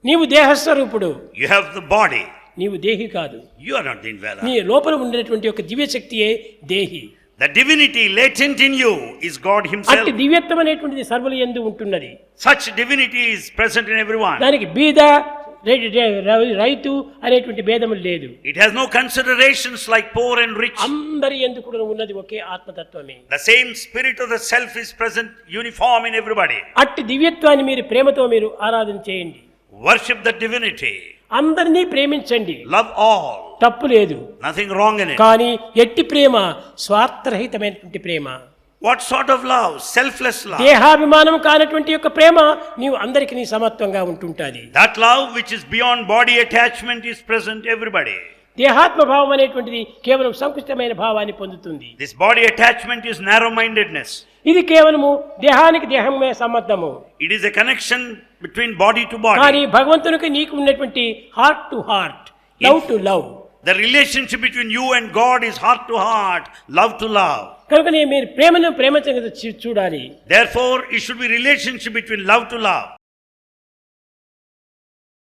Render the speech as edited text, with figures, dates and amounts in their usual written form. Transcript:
నీవు దేహస్వరూపుడు, You have the body. నీవు దేహి కాదు. You are not the indweller. నీ లోపల ఉండేటువంటి ఒక దివ్య శక్తియే దేహి. The divinity latent in you is God himself. అట్టి దివ్యత్వం అనేటువంటిది సర్వుల యందు ఉంటున్నది. Such divinity is present in everyone. దానికి బీద రైతు అనేటువంటి భేదములు లేదు. It has no considerations like poor and rich. అందరి యందు కూడా ఉన్నది ఒకే ఆత్మతత్వమే. The same spirit of the self is present uniform in everybody. అట్టి దివ్యత్వాన్ని మీరు ప్రేమతో మీరు ఆరాధన చేయండి. Worship the divinity. అందరినీ ప్రేమించండి, Love all. తప్పు లేదు. Nothing wrong in it. కానీ ఎట్టి ప్రేమ స్వార్థరహితమైనటువంటి ప్రేమ, What sort of love? Selfless love. దేహాభిమానం కానటువంటి యొక్క ప్రేమ నీవు అందరికి నీ సమత్వంగా ఉంటుంటాది. That love which is beyond body attachment is present everybody. దేహాత్మ భావం అనేటువంటిది కేవలం సంకుచితమైన భావాన్ని పొందుతుంది. This body attachment is narrow-mindedness. ఇది కేవలము దేహానికి దేహమే సంబంధము. It is a connection between body to body. కానీ భగవంతునికి నీకు ఉన్నటువంటి heart to heart, love to love. The relationship between you and God is heart to heart, love to love. కనుకనే మీరు ప్రేమను ప్రేమించగా చూడాలి. Therefore, it should be relationship between love to love.